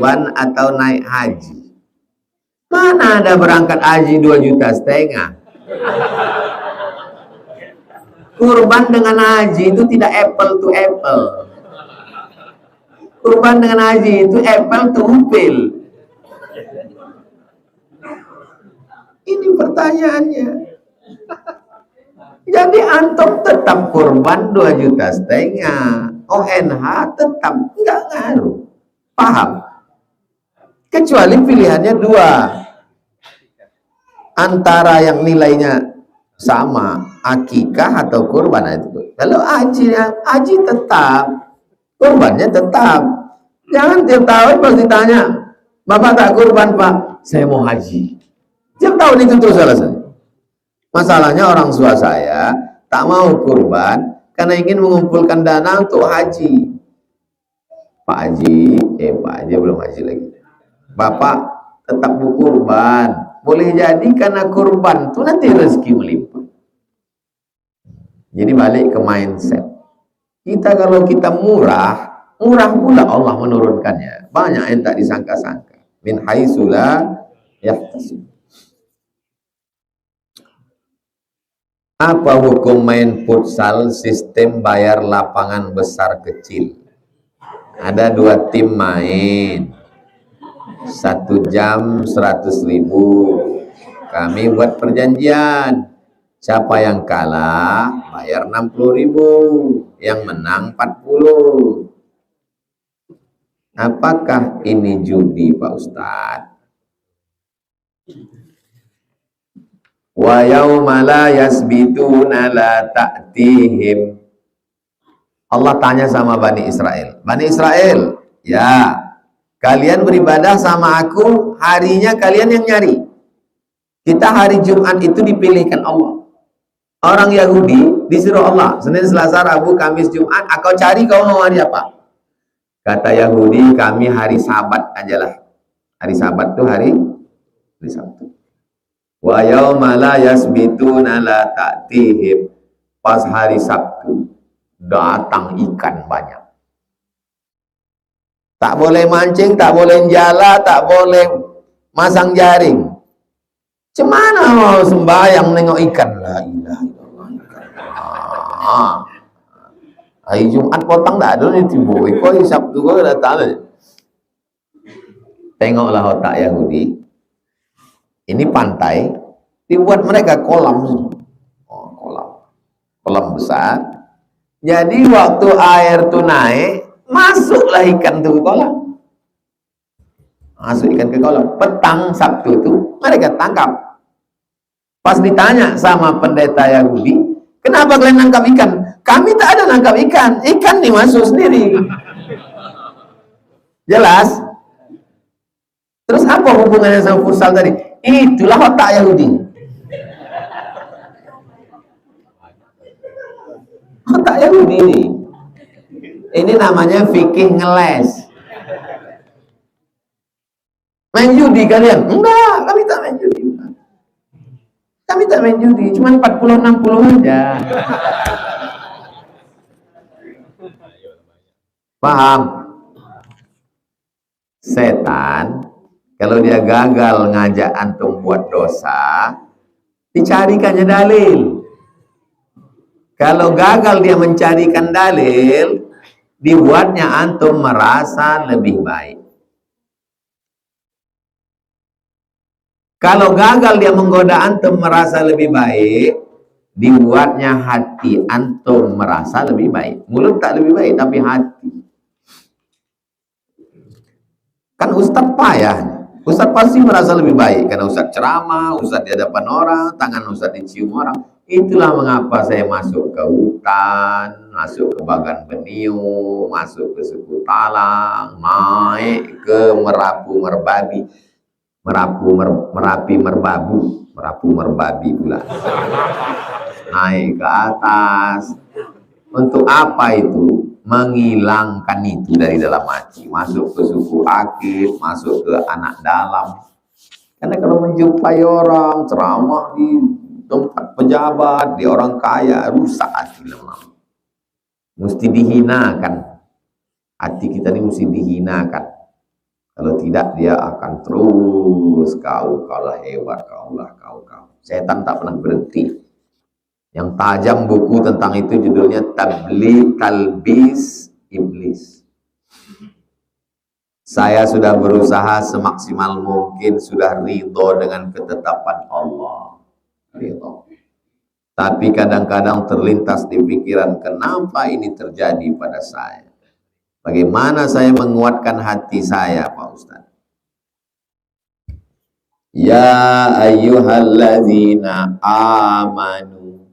kurban atau naik haji? Mana ada berangkat haji 2,5 juta? Kurban dengan haji itu tidak apple to apple. Kurban dengan haji itu apple to upil. Ini pertanyaannya. Jadi antum tetap kurban 2,5 juta. ONH tetap nggak ngaruh. Paham? Kecuali pilihannya dua. Antara yang nilainya sama, akikah atau kurban itu. Kalau haji tetap, kurbannya tetap. Jangan tiap tahun pas ditanya, Bapak tak kurban Pak? Saya mau haji. Tiap tahun itu terus alasan. Masalahnya orang tua saya tak mau kurban karena ingin mengumpulkan dana untuk haji. Pak Haji belum haji lagi. Bapak tetap mau kurban. Boleh jadi karena kurban itu nanti rezeki melimpah. Jadi balik ke mindset. Kita kalau kita murah pula Allah menurunkannya. Banyak yang tak disangka-sangka. Min haitsu la yahtasib. Apa hukum main futsal sistem bayar lapangan besar kecil? Ada 2 tim main. 1 jam 100.000. Kami buat perjanjian. Siapa yang kalah bayar 60.000, yang menang 40. Apakah ini judi Pak Ustadz? Wa yauma la yasbituna la ta'tihim. Allah tanya sama Bani Israel. Bani Israel, ya, kalian beribadah sama aku, harinya kalian yang nyari. Kita hari Jumat itu dipilihkan Allah. Orang Yahudi disuruh Allah, Senin, Selasa, Rabu, Kamis, Jumat, kau cari kau mau hari apa? Kata Yahudi, kami hari Sabat ajalah. Hari Sabat itu hari Sabtu. Wa yauma la yasbituna la ta'tihim. Pas hari Sabtu datang ikan banyak. Tak boleh mancing, tak boleh jala, tak boleh masang jaring. Cemana mau sembahyang nengok ikan? La ilaha illallah. Hari Jumat potong tak ada ni timbul. Hari Sabtu kau datang. Tengoklah otak Yahudi. Ini pantai, dibuat mereka kolam. Kolam besar. Jadi waktu air tuh naik, masuklah ikan tuh ke kolam. Masuk ikan ke kolam. Petang Sabtu itu mereka tangkap. Pas ditanya sama pendeta Yahudi, kenapa kalian nangkap ikan? Kami tak ada nangkap ikan. Ikan nih masuk sendiri. Jelas? Terus apa hubungannya sama futsal tadi? Itulah otak Yahudi. Otak Yahudi ini. Ini namanya fikih ngeles. Main judi kalian? Enggak, kami tak main judi. Kami tak main judi, cuma 40-60 aja. Paham? Setan kalau dia gagal ngajak antum buat dosa, dicarikannya dalil. Kalau gagal dia mencarikan dalil, dibuatnya antum merasa lebih baik. Kalau gagal dia menggoda antum merasa lebih baik, dibuatnya hati antum merasa lebih baik. Mulut tak lebih baik, tapi hati. Kan Ustadz payah. Ustadz pasti merasa lebih baik karena Ustadz ceramah, Ustadz di hadapan orang, tangan Ustadz dicium orang. Itulah mengapa saya masuk ke hutan, masuk ke Bagan Beniu, masuk ke Suku Talang, naik ke Merapi Merbabi pula. Naik ke atas. Untuk apa itu? Menghilangkan itu dari dalam hati. Masuk ke suku Akif, masuk ke anak dalam. Karena kalau menjumpai orang ceramah di tempat pejabat, di orang kaya, rusak hati lama. Mesti dihinakan. Hati kita ini mesti dihinakan. Kalau tidak dia akan terus kau lah hebat, kau lah kau. Setan tak pernah berhenti. Yang tajam buku tentang itu judulnya Talbis Iblis. Saya sudah berusaha semaksimal mungkin, sudah ridho dengan ketetapan Allah. Ridho. Tapi kadang-kadang terlintas di pikiran, kenapa ini terjadi pada saya? Bagaimana saya menguatkan hati saya, Pak Ustaz? Ya ayyuhalladzina amanu.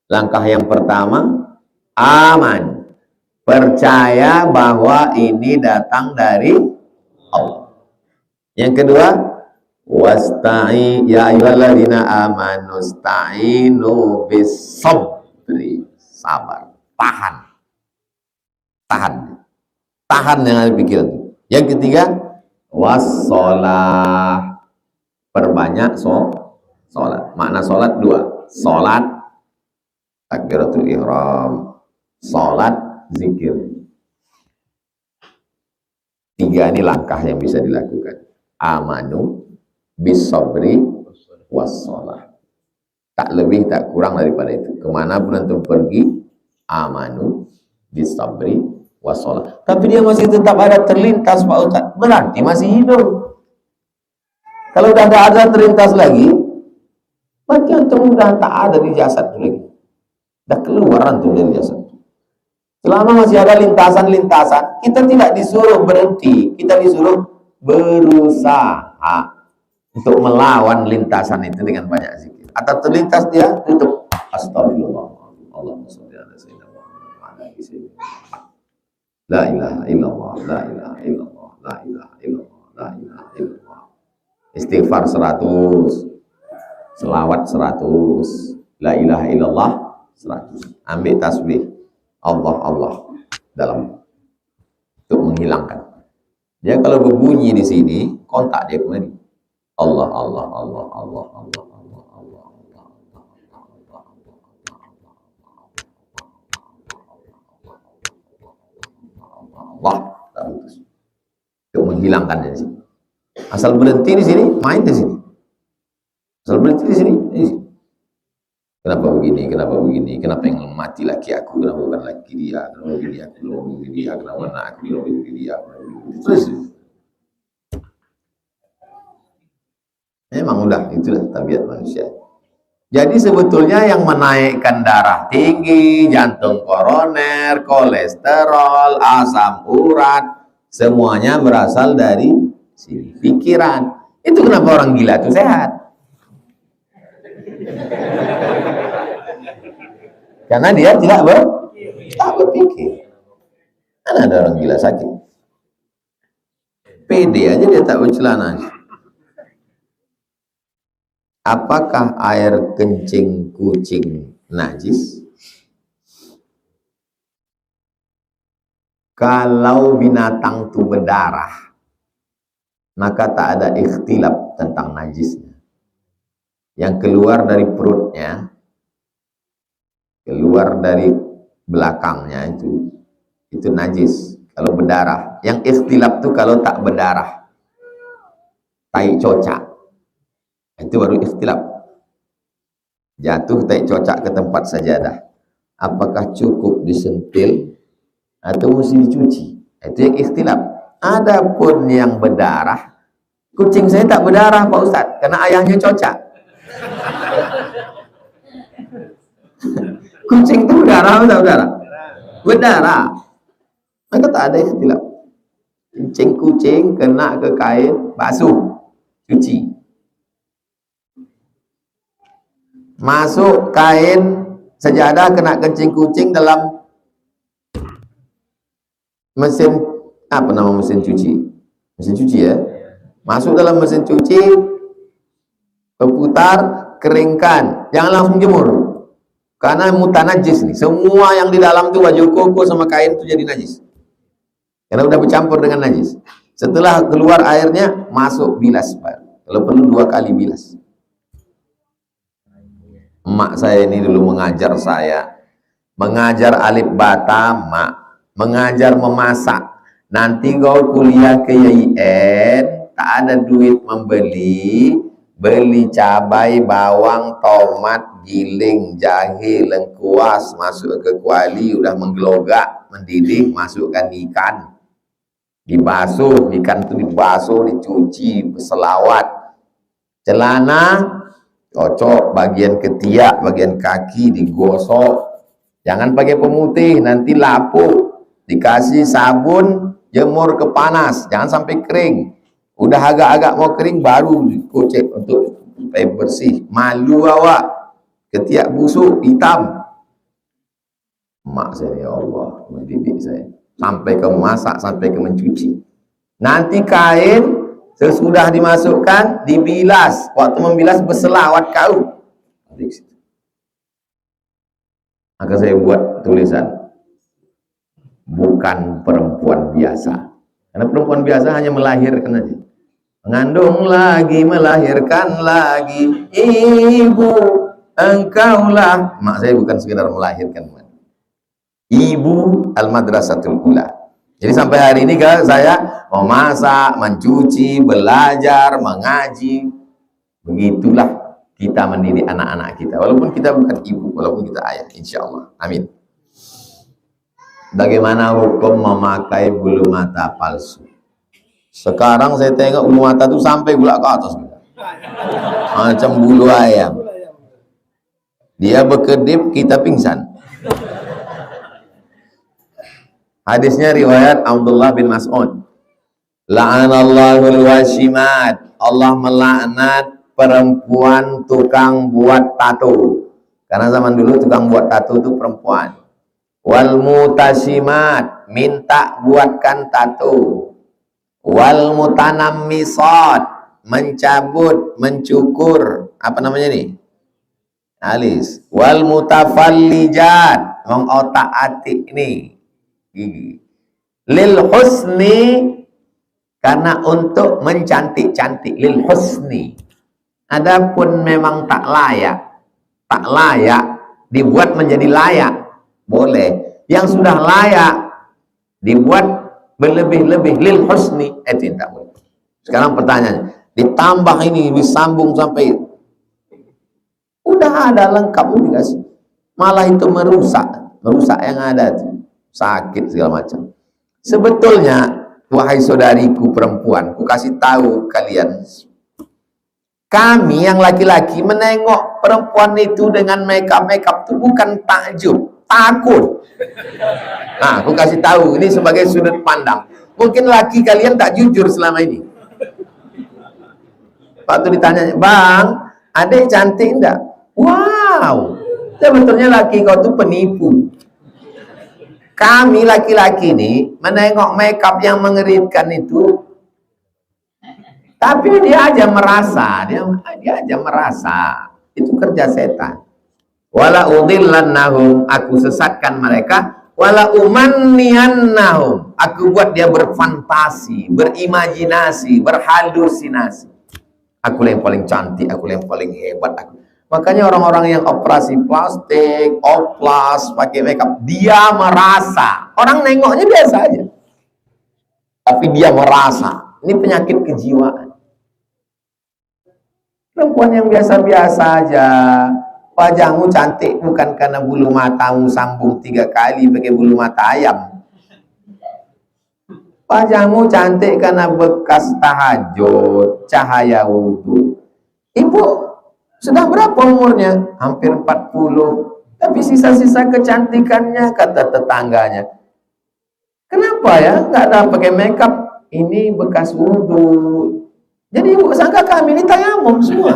Langkah yang pertama, aman. Percaya bahwa ini datang dari Allah. Yang kedua, ya ayyuhalladzina amanu sta'inu bis sabri. Sabar, tahan yang ada pikiran. Yang ketiga, wassalah, perbanyak sholat. Makna sholat dua, sholat takbiratul ihram, sholat zikir. Tiga ini langkah yang bisa dilakukan. Amanu bis sabri wassalah. Tak lebih tak kurang daripada itu. Kemana pun antum pergi, amanu bis sabri wassalah. Tapi dia masih tetap ada terlintas, Pak Ustaz. Berarti masih hidup. Kalau udah tidak ada terlintas lagi, berarti antum udah tak ada di jasad lagi. Udah keluar antum dari jasad. Selama masih ada lintasan-lintasan, kita tidak disuruh berhenti, kita disuruh berusaha untuk melawan lintasan itu dengan banyak zikir. Atau terlintas dia tutup. Astagfirullah. Allahumma sholli ala sayyidina Muhammad. La ilaha illallah, la ilaha illallah, la ilaha illallah, la ilaha illallah. Istighfar 100, selawat 100, la ilaha illallah 100. Ambil tasbih Allah dalam untuk menghilangkan. Dia kalau berbunyi di sini, kontak dia kemari. Allah. Untuk menghilangkan dari sini. Asal berhenti di sini, main di sini. Asal berhenti di sini, di sini. Kenapa begini? Kenapa yang mati laki aku? Kenapa bukan laki dia? Kenapa begini aku? Kenapa begini dia? Kenapa anak aku? Kenapa begini dia? Terus. Memang udah, itulah tabiat manusia. Jadi sebetulnya yang menaikkan darah tinggi, jantung koroner, kolesterol, asam urat, semuanya berasal dari sini, pikiran. Itu kenapa orang gila itu sehat. Karena dia tidak berpikir. Kan ada orang gila sakit. Pede aja dia tak bercelana. Apakah air kencing kucing najis? Kalau binatang itu berdarah, maka tak ada ikhtilaf tentang najisnya. Yang keluar dari perutnya, keluar dari belakangnya itu najis kalau berdarah. Yang ikhtilaf itu kalau tak berdarah, tai cocak, itu baru ikhtilaf. Jatuh tai cocak ke tempat sajadah, apakah cukup disentil atau mesti dicuci? Itu yang ikhtilaf. Adapun yang berdarah, kucing saya tak berdarah Pak Ustadz karena ayahnya cocak. Kucing itu berdarah atau tak berdarah? Berdarah. Maka tak ada ikhtilaf. Kencing kucing kena ke kain, basuh, cuci. Masuk kain sajadah kena kencing kucing dalam mesin, apa nama mesin cuci? Mesin cuci ya. Masuk dalam mesin cuci, berputar, keringkan, jangan langsung jemur. Karena mutanajis nih, semua yang di dalam tuh baju koko sama kain itu jadi najis. Karena udah bercampur dengan najis. Setelah keluar airnya, masuk bilas, Pak. Kalau perlu 2 kali bilas. Emak saya ini dulu mengajar saya, mengajar alif bata, mak, mengajar memasak. Nanti kau kuliah ke YIN, tak ada duit membeli, beli cabai, bawang, tomat, giling, jahe, lengkuas, masuk ke kuali, udah menggelogak, mendidih, masukkan ikan, dibasuh, ikan itu dibasuh, dicuci, selawat, celana, cocok, bagian ketiak, bagian kaki, digosok, jangan pakai pemutih, nanti lapuk, dikasih sabun, jemur ke panas, jangan sampai kering. Udah agak-agak mau kering baru dikocek untuk supaya bersih. Malu awak, ketiak busuk, hitam. Mak saya, ya Allah, mendidik saya. Sampai ke memasak, sampai ke mencuci. Nanti kain sesudah dimasukkan, dibilas. Waktu membilas berselawat kau. Maka saya buat tulisan, bukan perempuan biasa. Karena perempuan biasa hanya melahirkan aja. Mengandung lagi, melahirkan lagi, ibu engkaulah. Mak saya bukan sekedar melahirkan, ibu al-madrasatul ula. Jadi sampai hari ini saya memasak, mencuci, belajar, mengaji. Begitulah kita mendidik anak-anak kita. Walaupun kita bukan ibu, walaupun kita ayah, insya Allah. Amin. Bagaimana hukum memakai bulu mata palsu? Sekarang saya tengok bulu mata itu sampai pula ke atas. Macam bulu ayam. Dia berkedip, kita pingsan. Hadisnya riwayat Abdullah bin Mas'ud. La'anallahul washimat. Allah melaknat perempuan tukang buat tato. Karena zaman dulu tukang buat tato itu perempuan. Wal mutashimat, minta buatkan tato. Wal mutanammisat, mencabut, mencukur, apa namanya nih? Alis. Wal mutafallijat, mengotak-atik nih gigi. Lil husni, karena untuk mencantik-cantik. Lil husni. Adapun memang tak layak dibuat menjadi layak, boleh. Yang sudah layak dibuat berlebih-lebih, lil husni, tidak boleh. Sekarang pertanyaannya, ditambah ini, disambung sampai udah ada lengkap dikasih, malah itu merusak yang ada itu, sakit segala macam. Sebetulnya wahai saudariku perempuan, ku kasih tahu kalian, kami yang laki-laki menengok perempuan itu dengan makeup itu bukan takjub, takut. Nah, aku kasih tahu ini sebagai sudut pandang. Mungkin laki kalian tak jujur selama ini. Waktu ditanya, bang, adek cantik enggak? Wow, sebetulnya laki kau tuh penipu. Kami laki-laki ini menengok makeup yang mengerikan itu, tapi dia aja merasa, dia aja merasa itu kerja setan. Wala udhillannahum, aku sesatkan mereka. Wala umanniyannahum, aku buat dia berfantasi, berimajinasi, berhalusinasi. Aku yang paling cantik, aku yang paling hebat. Makanya orang-orang yang operasi plastik, oplas, pakai makeup, dia merasa. Orang nengoknya biasa aja, tapi dia merasa. Ini penyakit kejiwaan. Perempuan yang biasa-biasa aja, wajahmu cantik bukan karena bulu matamu sambung 3 kali pakai bulu mata ayam. Wajahmu cantik karena bekas tahajud, cahaya wudhu. Ibu sudah berapa umurnya? Hampir 40. Tapi sisa-sisa kecantikannya, kata tetangganya. Kenapa ya? Nggak ada pakai makeup. Ini bekas wudhu. Jadi ibu sangka kami ini tayamum semua.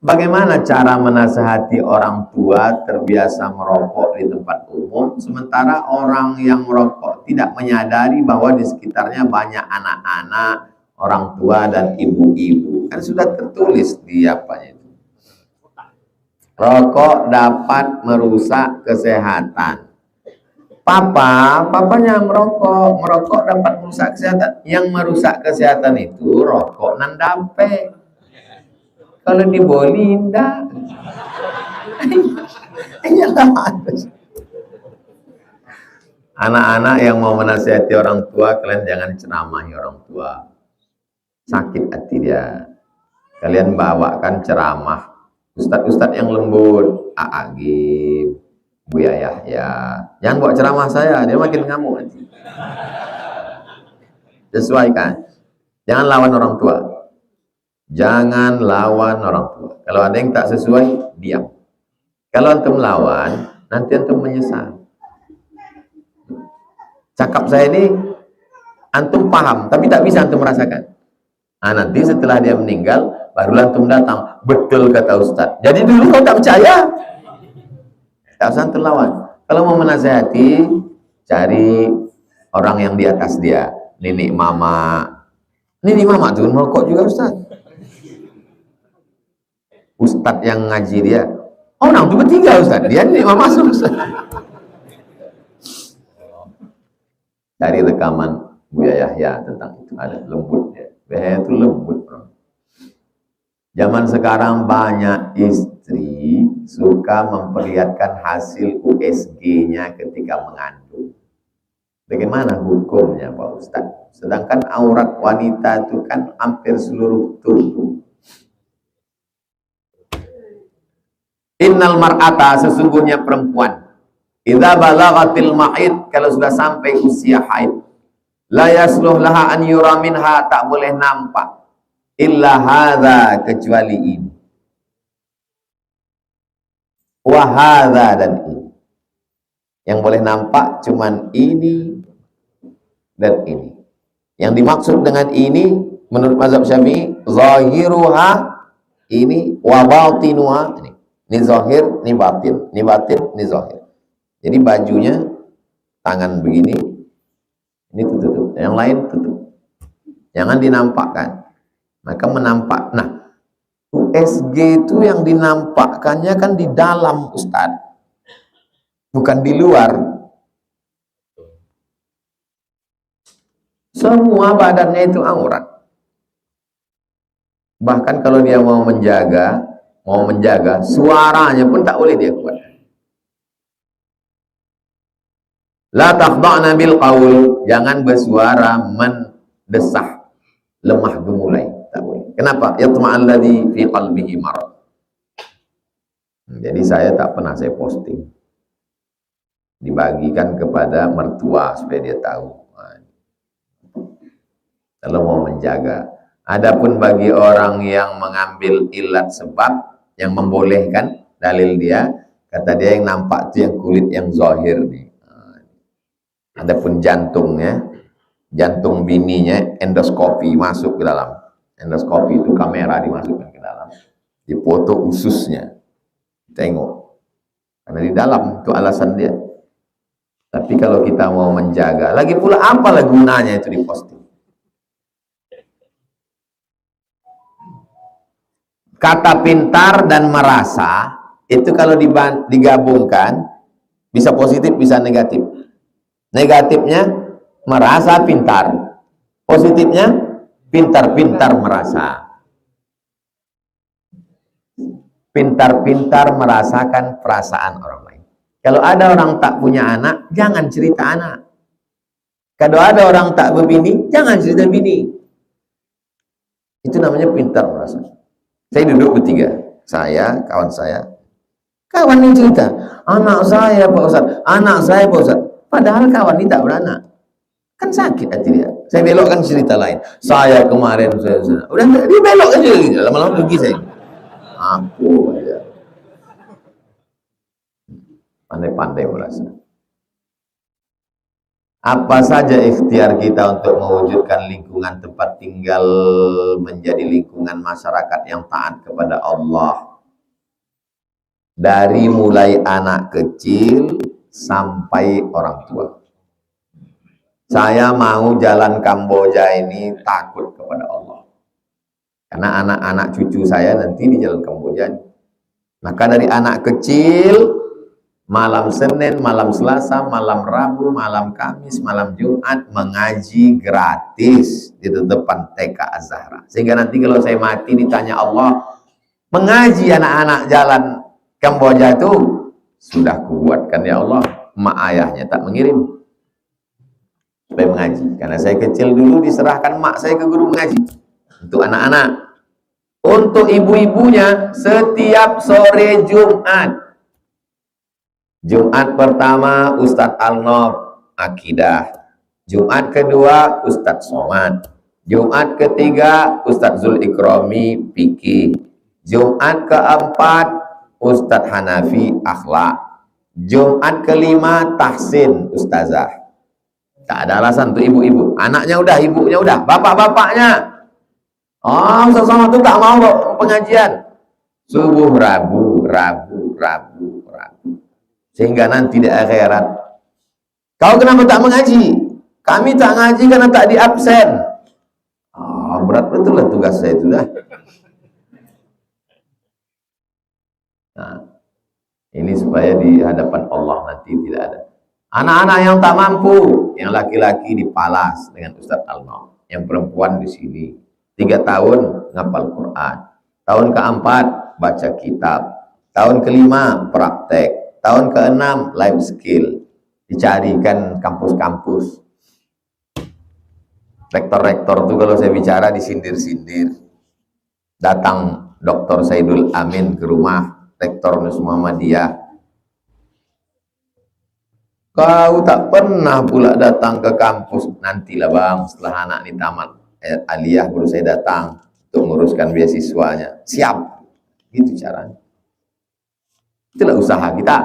Bagaimana cara menasihati orang tua terbiasa merokok di tempat umum, sementara orang yang merokok tidak menyadari bahwa di sekitarnya banyak anak-anak, orang tua dan ibu-ibu. Kan sudah tertulis di apanya itu. Rokok dapat merusak kesehatan. Papanya merokok dapat merusak kesehatan. Yang merusak kesehatan itu rokok nan dampe. Kalau diboli indah. Anak-anak yang mau menasihati orang tua, kalian jangan ceramahi orang tua. Sakit hati dia. Kalian bawakan ceramah. Ustadz-ustadz yang lembut, Agim, Buya Yahya. Jangan bawa ceramah saya, dia makin ngamuk nanti. Sesuaikan. Jangan lawan orang tua. Jangan lawan orang tua. Kalau ada yang tak sesuai, diam. Kalau antum lawan, nanti antum menyesal. Cakap saya ini antum paham, tapi tak bisa antum merasakan. Nanti setelah dia meninggal, barulah antum datang. Betul kata Ustadz. Jadi dulu kau tak percaya. Tak usah antum lawan. Kalau mau menasihati, cari orang yang di atas dia. Nenek mama. Nenek mama tuh merokok juga Ustadz. Ustadz yang ngaji dia. Oh, nah itu bertiga Ustadz. Dia nenek mama Ustadz. Cari rekaman Buya Yahya tentang itu. Ada lembut ya. Buya itu lembut. Bro. Zaman sekarang banyak istri suka memperlihatkan hasil USG-nya ketika mengandung. Bagaimana hukumnya Pak Ustadz? Sedangkan aurat wanita itu kan hampir seluruh tubuh. Innal mar'ata, sesungguhnya perempuan, idza balaghatil mahid, kalau sudah sampai usia haid, la yasluh laha an yura minha, tak boleh nampak illa hadza, kecuali ini, wa hadza, dan ini. Yang boleh nampak cuman ini dan ini. Yang dimaksud dengan ini menurut mazhab Syafi'i, zahiruha ini, wa batinuha ini. Ini zahir, ini batin, ini batin, ini zahir. Jadi bajunya tangan begini, ini tutup, yang lain tutup. Jangan dinampakkan. Maka menampak. Nah, USG itu yang dinampakkannya kan di dalam Ustadz, bukan di luar. Semua badannya itu aurat. Bahkan kalau dia mau menjaga, suaranya pun tak boleh dia kuat. La takhda'na bil qaul, jangan bersuara mendesah, lemah gemulai, tak boleh. Kenapa? Yatma'alladzi fi qalbihi marad. Jadi saya tak pernah saya posting. Dibagikan kepada mertua supaya dia tahu. Kalau mau menjaga. Adapun bagi orang yang mengambil ilat sebab yang membolehkan, dalil dia, kata dia yang nampak itu yang kulit yang zahir nih. Adapun jantungnya, jantung bininya endoskopi masuk ke dalam. Endoskopi itu kamera dimasukkan ke dalam, dipoto ususnya, tengok. Karena di dalam itu alasan dia. Tapi kalau kita mau menjaga, lagi pula apalah gunanya itu diposting? Kata pintar dan merasa itu kalau digabungkan bisa positif bisa negatif. Negatifnya merasa pintar, positifnya pintar-pintar merasa. Pintar-pintar merasakan perasaan orang lain. Kalau ada orang tak punya anak, jangan cerita anak. Kalau ada orang tak berbini, jangan cerita bini. Itu namanya pintar merasa. Saya duduk bertiga, saya, kawan saya. Kawan ini cerita, anak saya Pak Ustadz, anak saya Pak Ustadz. Padahal kawan ini tak beranak. Kan sakit hati dia. Saya belokkan cerita lain. Saya kemarin, udah dia belokkan juga. Lama-lama pergi saya. Aku aja. Pandai-pandai merasa. Apa saja ikhtiar kita untuk mewujudkan lingkungan tempat tinggal menjadi lingkungan masyarakat yang taat kepada Allah. Dari mulai anak kecil sampai orang tua. Saya mau jalan Kamboja ini takut kepada Allah. Karena anak-anak cucu saya nanti di jalan Kamboja. Maka dari anak kecil, malam Senin, malam Selasa, malam Rabu, malam Kamis, malam Jumat mengaji gratis di depan TK Az-Zahra. Sehingga nanti kalau saya mati ditanya Allah, mengaji anak-anak jalan Kamboja itu sudah kubuatkan ya Allah, mak ayahnya tak mengirim. supaya mengaji. Karena saya kecil dulu diserahkan mak saya ke guru mengaji untuk anak-anak. Untuk ibu-ibunya setiap sore Jumat. Jumat pertama Ustadz Al-Nob akidah. Jumat kedua Ustadz Somad. Jumat ketiga Ustadz Zul Ikrami fikih. Jumat keempat Ustadz Hanafi akhlak. Jumat kelima Tahsin Ustazah. Tak ada alasan untuk ibu-ibu. Anaknya udah, ibunya udah, bapak-bapaknya. Oh, Ustaz Somad itu tak mau pengajian. Subuh Rabu. Sehingga nanti di akhirat, kau kenapa tak mengaji? Kami tak ngaji karena tak di absen. Oh, berat betul lah tugas saya itu dah. Nah, ini supaya di hadapan Allah nanti tidak ada. Anak-anak yang tak mampu, yang laki-laki dipalas dengan Ustadz Al-Nob, yang perempuan di sini. 3 tahun ngapal Quran, tahun keempat baca kitab, tahun kelima praktek, tahun keenam life skill. Dicarikan kampus-kampus. Rektor-rektor tuh kalau saya bicara disindir-sindir. Datang Dr. Saidul Amin ke rumah Rektor Nus Muhammadiyah. Kau tak pernah pula datang ke kampus. Nantilah bang, setelah anak ini tamat aliyah baru saya datang untuk menguruskan beasiswanya. Siap, gitu caranya. Itulah usaha kita.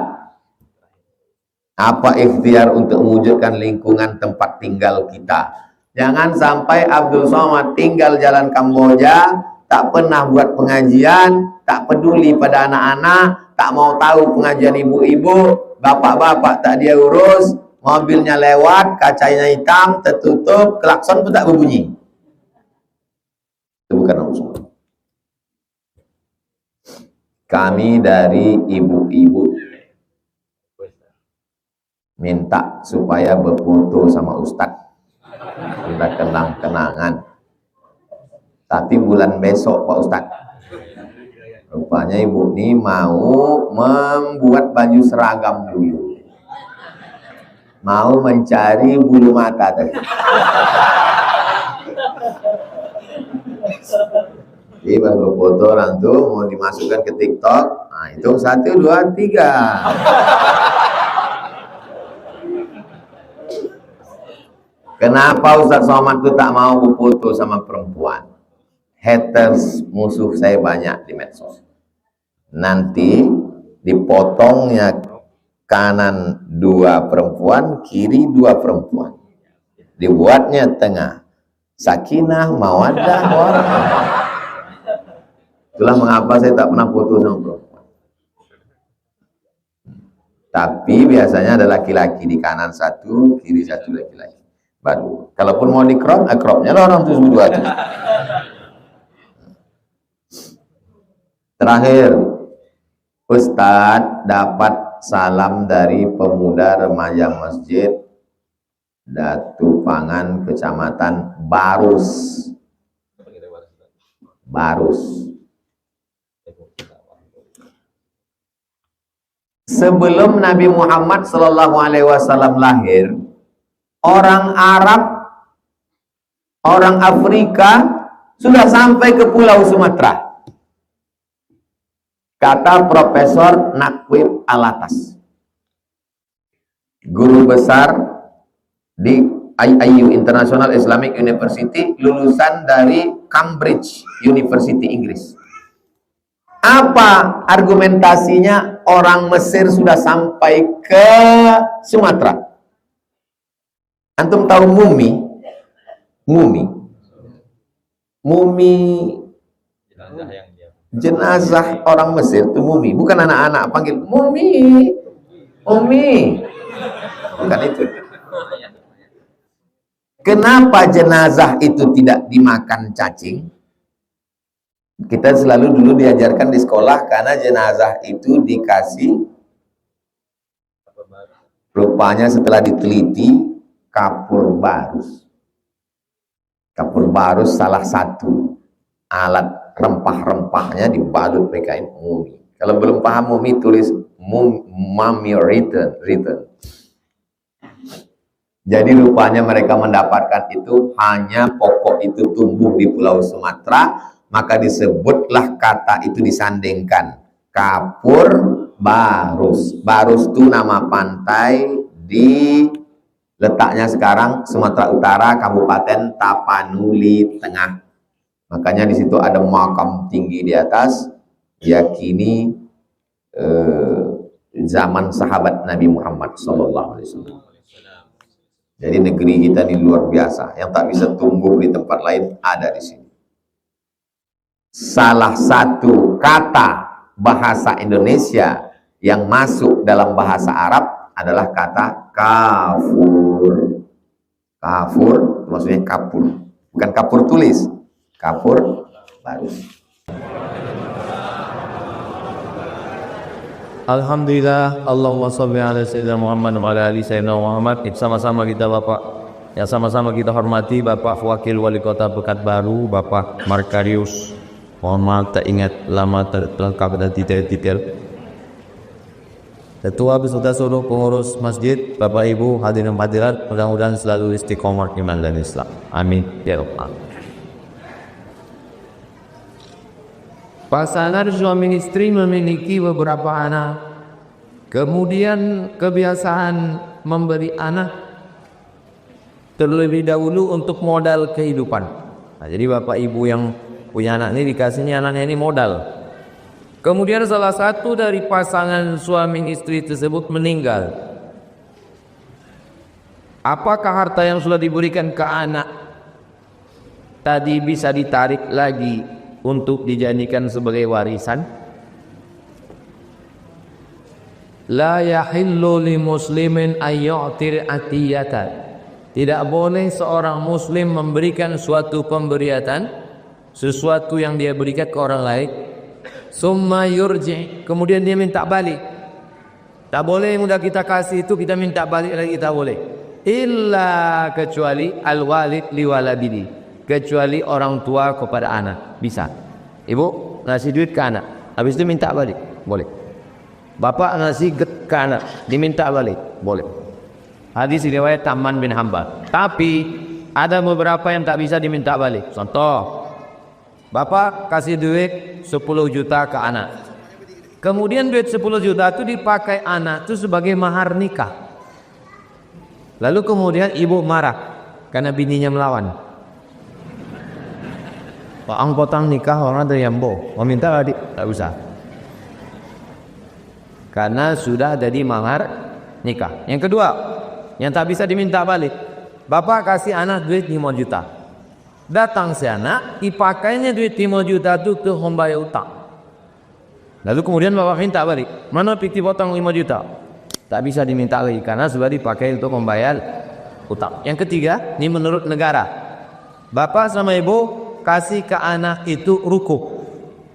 Apa ikhtiar untuk mewujudkan lingkungan tempat tinggal kita. Jangan sampai Abdul Somad tinggal jalan Kamboja, tak pernah buat pengajian, tak peduli pada anak-anak, tak mau tahu pengajian ibu-ibu, bapak-bapak tak dia urus, mobilnya lewat, kacanya hitam, tertutup, klakson pun tak berbunyi. Itu bukan usul. Kami dari ibu-ibu minta supaya berfoto sama Ustadz. Kita kenang-kenangan. Tapi bulan besok Pak Ustadz. Rupanya ibu ini mau membuat baju seragam dulu. Mau mencari bulu mata tadi. Jadi baru foto orang tuh mau dimasukkan ke TikTok. Nah, hitung 1, 2, 3. Kenapa Ustaz Somad itu tak mau berfoto sama perempuan? Haters, musuh saya banyak di medsos. Nanti dipotongnya kanan 2 perempuan, kiri 2 perempuan. Dibuatnya tengah. Sakinah, mawaddah, warahmah. Itulah mengapa saya tak pernah foto sama perempuan. Tapi biasanya ada laki-laki di kanan 1, kiri 1 laki-laki. Baru, kalaupun mau di crop, cropnya lah orang tuh berdua tuh. Terakhir, Ustadz dapat salam dari pemuda remaja masjid Datu Pangan, Kecamatan Barus. Sebelum Nabi Muhammad SAW lahir, orang Arab, orang Afrika sudah sampai ke Pulau Sumatera. Kata Profesor Nakwib Alatas, guru besar di IIU International Islamic University, lulusan dari Cambridge University Inggris. Apa argumentasinya? Orang Mesir sudah sampai ke Sumatera. Antum tahu mumi jenazah orang Mesir itu mumi, bukan anak-anak panggil mumi, bukan itu. Kenapa jenazah itu tidak dimakan cacing? Kita selalu dulu diajarkan di sekolah, karena jenazah itu dikasih, rupanya setelah diteliti, kapur barus. Kapur barus salah satu alat rempah-rempahnya dibalut pakai mumi. Kalau belum paham mumi, tulis mummy written. Jadi rupanya mereka mendapatkan itu hanya pokok itu tumbuh di Pulau Sumatera, maka disebutlah kata itu disandingkan. Kapur Barus. Barus itu nama pantai di letaknya sekarang Sumatera Utara, Kabupaten Tapanuli Tengah. Makanya di situ ada makam tinggi di atas, yakini zaman sahabat Nabi Muhammad SAW. Jadi negeri kita ini luar biasa, yang tak bisa tumbuh di tempat lain ada di sini. Salah satu kata bahasa Indonesia yang masuk dalam bahasa Arab adalah kata kafur. Kafur maksudnya kapur, bukan kapur tulis, kapur barus. Alhamdulillah, Allahumma sholli ala sayyidina Muhammad wa ala ali sayyidina Muhammad. Sama-sama kita Bapak, yang sama-sama kita hormati Bapak Wakil Wali Kota Pekanbaru, Bapak Markarius. Mohon maaf tak ingat lama terlengkap dan detail-detail. Ketua beserta seluruh pengurus masjid, Bapak Ibu hadirin hadirat, mudah-mudahan selalu istiqomah iman dan Islam. Amin ya rabbal alamin. Pasangan suami istri memiliki beberapa anak, kemudian kebiasaan memberi anak terlebih dahulu untuk modal kehidupan. Nah, jadi bapak ibu yang punya anak ini dikasihnya anaknya ini modal. Kemudian salah satu dari pasangan suami istri tersebut meninggal. Apakah harta yang sudah diberikan ke anak tadi bisa ditarik lagi untuk dijadikan sebagai warisan? La yahillu li muslimin ayyu'tir atiyatan. Tidak boleh seorang muslim memberikan suatu pemberian, sesuatu yang dia berikan ke orang lain, summa yurji, kemudian dia minta balik. Tak boleh mudah kita kasih itu kita minta balik lagi, tak boleh. Illa kecuali al-walid li waladihi, kecuali orang tua kepada anak. Bisa. Ibu ngasih duit ke anak, habis itu minta balik, boleh. Bapak ngasih ke anak, diminta balik, boleh. Hadis riwayat Taman bin Hambal. Tapi ada beberapa yang tak bisa diminta balik. Contoh, bapak kasih duit 10 juta ke anak, kemudian duit 10 juta itu dipakai anak itu sebagai mahar nikah. Lalu kemudian ibu marah karena bininya melawan. Ang potang nikah orang dari Yambo, mau minta adik, tak usah. Karena sudah jadi mahar nikah. Yang kedua, yang tak bisa diminta balik. Bapak kasih anak duit 5 juta. Datang si anak, dipakainya duit 5 juta itu ke membayar utang. Lalu kemudian bapak minta balik. Mana pikir potong 5 juta? Tak bisa diminta lagi karena sudah dipakai untuk membayar utang. Yang ketiga, ini menurut negara. Bapak sama ibu kasih ke anak itu ruku,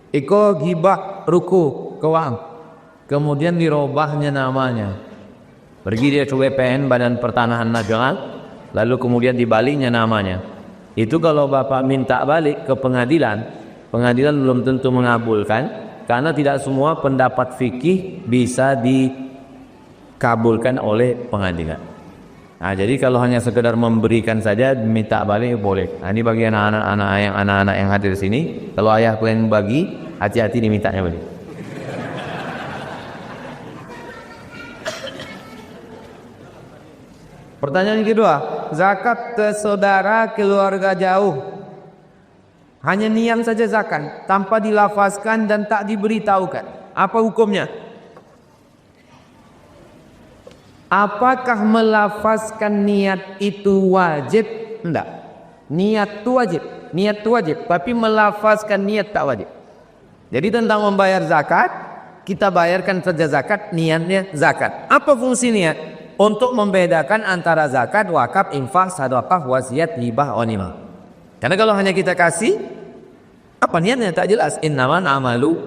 iko gibah ruku keuangan, kemudian dirubahnya namanya, pergi dia ke BPN Badan Pertanahan Nasional, lalu kemudian dibaliknya namanya. Itu kalau bapak minta balik ke pengadilan, pengadilan belum tentu mengabulkan karena tidak semua pendapat fikih bisa dikabulkan oleh pengadilan. Nah, jadi kalau hanya sekedar memberikan saja minta balik boleh. Nah, ini bagi anak-anak yang hadir di sini, kalau ayah pengen bagi, hati-hati dimintanya balik. Pertanyaan kedua, zakat ke saudara keluarga jauh. Hanya niat saja zakat tanpa dilafazkan dan tak diberitahukan. Apa hukumnya? Apakah melafazkan niat itu wajib? Tidak. Niat itu wajib. Niat itu wajib. Tapi melafazkan niat tak wajib. Jadi tentang membayar zakat, kita bayarkan saja zakat, niatnya zakat. Apa fungsi niat? Untuk membedakan antara zakat, wakaf, infak, sedekah, wasiat, hibah, ghanimah. Karena kalau hanya kita kasih, apa niatnya tak jelas. Innamal a'malu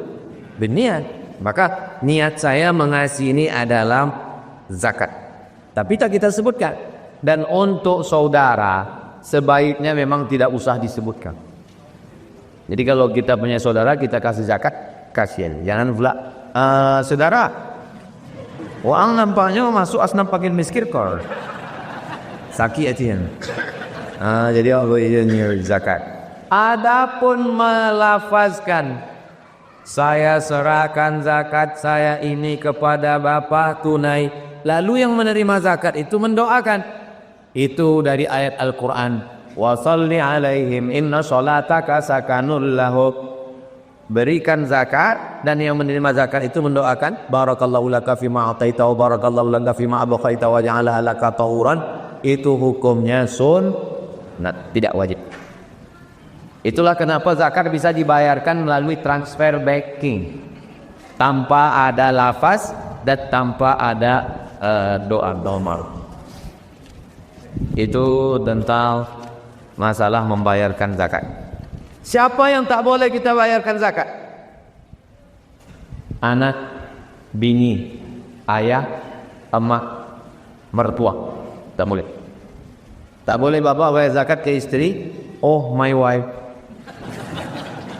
binniyat. Maka niat saya mengasihi ini adalah zakat, tapi tak kita sebutkan. Dan untuk saudara sebaiknya memang tidak usah disebutkan. Jadi kalau kita punya saudara kita kasih zakat, kasihan. Jangan pula saudara, wang nampaknya masuk asnaf pakai miskin kor. Sakit hati. Jadi Allah ini zakat. Adapun melafazkan, saya serahkan zakat saya ini kepada Bapak tunai, lalu yang menerima zakat itu mendoakan, itu dari ayat Al-Quran, wa shalli alaihim inna sholataka sakanul lahum. Berikan zakat, dan yang menerima zakat itu mendoakan, barakallahu laka fima ataita wa barakallahu laka fima abqaita wa ja'alaha laka tahuran. Itu hukumnya sunnah, tidak wajib. Itulah kenapa zakat bisa dibayarkan melalui transfer banking, tanpa ada lafaz dan tanpa ada doa domar. Itu tentang masalah membayarkan zakat. Siapa yang tak boleh kita bayarkan zakat? Anak, bini, ayah, emak, mertua. Tak boleh. Tak boleh bapak bayar zakat ke istri. Oh my wife,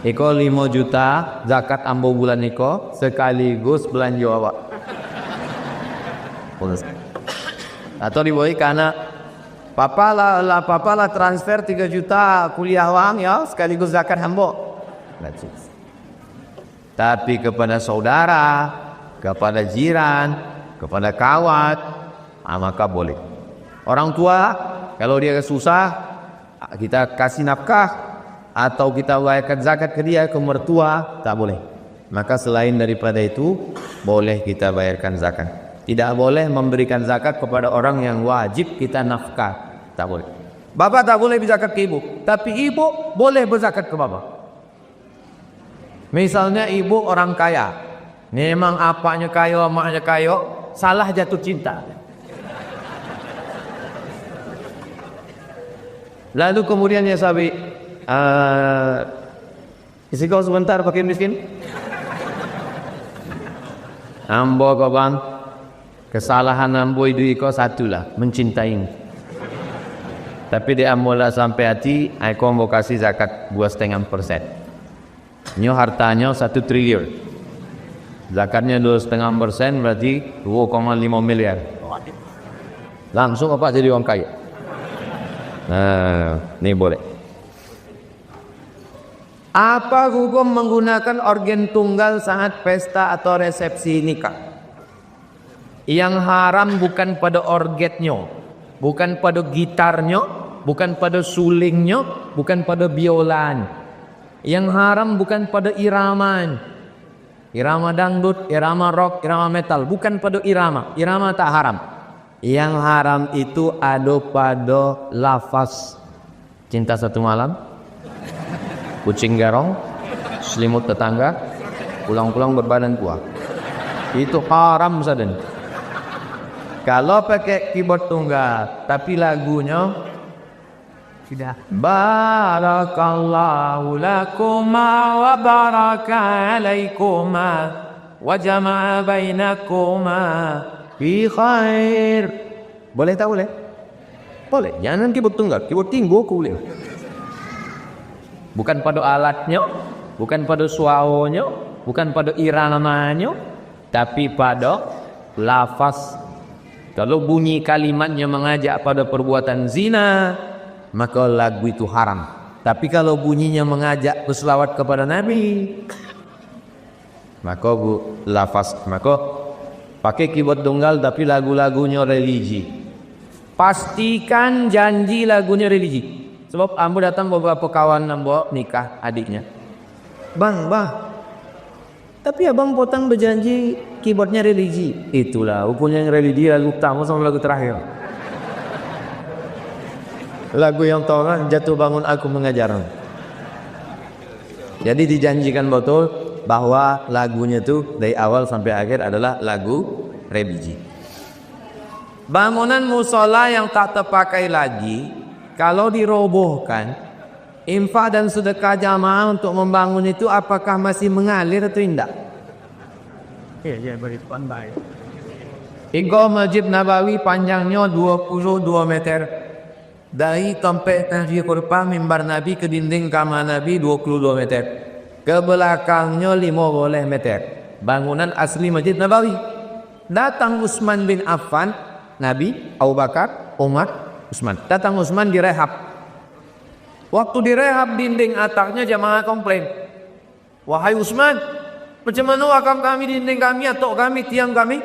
iko 5 juta zakat ambo bulan iko sekaligus belanja awak. Atau diboleh karena papa lah transfer 3 juta kuliah wang ya sekaligus zakat ambo. Tapi kepada saudara, kepada jiran, kepada kawan, maka boleh. Orang tua kalau dia susah, kita kasih nafkah atau kita bayarkan zakat ke dia, ke mertua, tak boleh. Maka selain daripada itu, boleh kita bayarkan zakat. Tidak boleh memberikan zakat kepada orang yang wajib kita nafkah, tak boleh. Bapak tak boleh berzakat ke ibu, tapi ibu boleh berzakat ke bapak. Misalnya ibu orang kaya, memang apanya kaya, emaknya kaya, salah jatuh cinta. Lalu kemudian ya sabi, isi kau sebentar pakai miskin. Ambo kau bang, kesalahan ambo itu iko satulah, mencintai. Tapi dia ambo lah sampai hati, aku ambo kasih zakat 2,5%. Nyo hartanya 1 triliun. Zakatnya 2,5% berarti 2,5 miliar. Langsung apa jadi orang kaya? Nah, ini boleh. Apa hukum menggunakan organ tunggal saat pesta atau resepsi nikah? Yang haram bukan pada orgetnya, bukan pada gitarnya, bukan pada sulingnya, bukan pada biolan. Yang haram bukan pada iraman, irama dangdut, irama rock, irama metal, bukan pada irama. Irama tak haram. Yang haram itu ada pada lafaz cinta satu malam, kucing garong, selimut tetangga, pulang-pulang berbadan kuat. Itu haram saden. Kalau pakai keyboard tunggal tapi lagunya tidak, barakallahu lakuma wa baraka alaikuma wa jama'a bainakuma fi khair. Boleh tak boleh? Boleh. Jangan keyboard tunggal, keyboard tinggu boleh. Bukan pada alatnya, bukan pada suaranya, bukan pada iramanya, tapi pada lafaz. Kalau bunyi kalimatnya mengajak pada perbuatan zina, maka lagu itu haram. Tapi kalau bunyinya mengajak berselawat kepada Nabi, maka lafaz, maka pakai keyboard tunggal tapi lagu-lagunya religi. Pastikan janji lagunya religi. Sebab ambo datang beberapa kawan ambo nikah adiknya. Bang, tapi abang potong berjanji keyboardnya religi. Itulah hukumnya yang religi, lagu pertama sama lagu terakhir. Lagu yang tahu jatuh bangun aku mengajar. Jadi dijanjikan betul bahwa lagunya itu dari awal sampai akhir adalah lagu religi. Bangunan musola yang tak terpakai lagi, kalau dirobohkan, infak dan sedekah jamaah untuk membangun itu apakah masih mengalir atau tidak? Ya, beri pandai. Iko Masjid Nabawi panjangnya 22 meter. Dari tempat Nabi Kurpa mimbar Nabi ke dinding kamar Nabi 22 meter. Ke belakangnya 15 meter. Bangunan asli Masjid Nabawi. Datang Utsman bin Affan, Nabi, Abu Bakar, Umar, Utsman. Datang Utsman direhab. Waktu direhab dinding atapnya jamaah komplain. Wahai Utsman, macam mana wakaf kami, dinding kami, atok kami, tiang kami?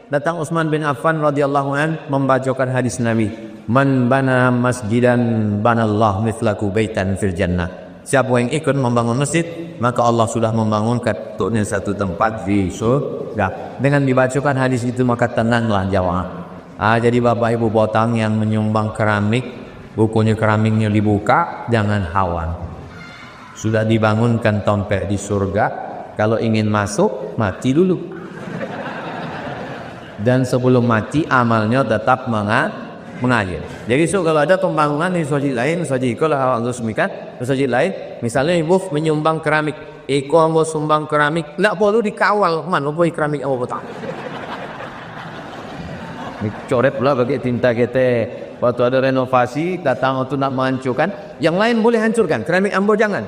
Datang Utsman bin Affan radhiyallahu an membacakan hadis Nabi, "Man bana masjidan banallahu mithlaku baitan fil jannah." Siapa yang ikut membangun masjid, maka Allah sudah membangunkan untuknya satu tempat di surga. Dengan dibacakan hadis itu maka tenanglah jamaah. Jadi Bapak Ibu potang yang menyumbang keramik, bukunya keramiknya dibuka, jangan hawan. Sudah dibangunkan tempat di surga, kalau ingin masuk mati dulu. Dan sebelum mati amalnya tetap mengalir. Jadi kalau ada pembangunan di masjid lain, masjid kalau Allah semikan, masjid lain, misalnya ibu menyumbang keramik, mau sumbang keramik, tidak perlu dikawal, mana boleh keramik apa tak? Coret pula pakai tinta kita. Waktu ada renovasi datang untuk nak menghancurkan, yang lain boleh hancurkan, keramik ambo jangan.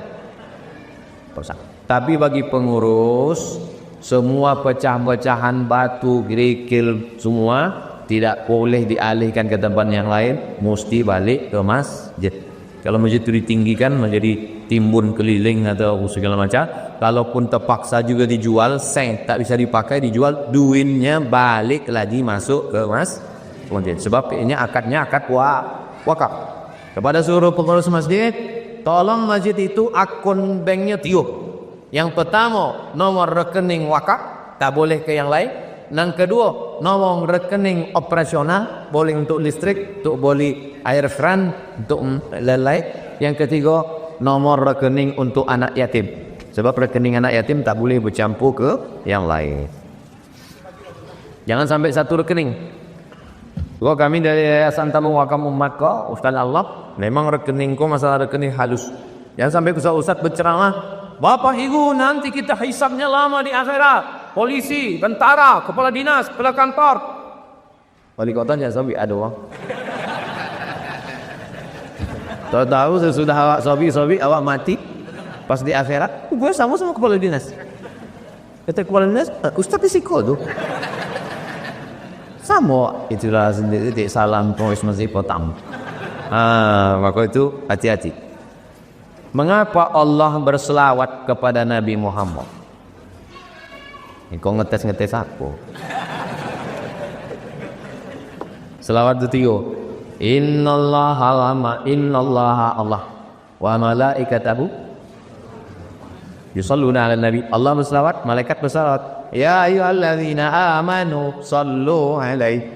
Tapi bagi pengurus, semua pecah-pecahan batu, kerikil semua tidak boleh dialihkan ke tempat yang lain, mesti balik ke masjid. Kalau masjid itu ditinggikan menjadi timbun keliling atau segala macam, kalaupun terpaksa juga dijual, tak bisa dipakai, dijual, duitnya balik lagi masuk ke masjid. Sebab ini akad wakaf. Kepada seluruh pengurus masjid, tolong masjid itu akun banknya tiup. Yang pertama, nomor rekening wakaf, tak boleh ke yang lain. Yang kedua, nomor rekening operasional, boleh untuk listrik, untuk beli air keran, untuk lain-lain. Yang ketiga, nomor rekening untuk anak yatim. Sebab rekening anak yatim tak boleh bercampur ke yang lain. Jangan sampai satu rekening. Kami dari Yayasan Tabung Wakaf Umat Ustaz Allah, memang rekeningku masalah rekening halus. Jangan sampai Ustaz berceramah, Bapak Ibu nanti kita hisabnya lama di akhirat. Polisi, tentara, kepala dinas, kepala kantor. Wali kota jangan sampai ada uang. Tahu sesudah awak sobi awak mati pas di akhirat, gue sama kepala dinas. Kata kepala dinas, Ustaz risiko tu. Sama itulah sendiri salam pengurus masjid potong. Maka itu hati-hati. Mengapa Allah berselawat kepada Nabi Muhammad? Kau ngetes aku. Selawat itu tiga. Innallaha Allah wa malaikatahu yusalluna 'alan nabi. Allah berselawat, malaikat berselawat. Ya ayyuhalladzina amanu sallu 'alaihi.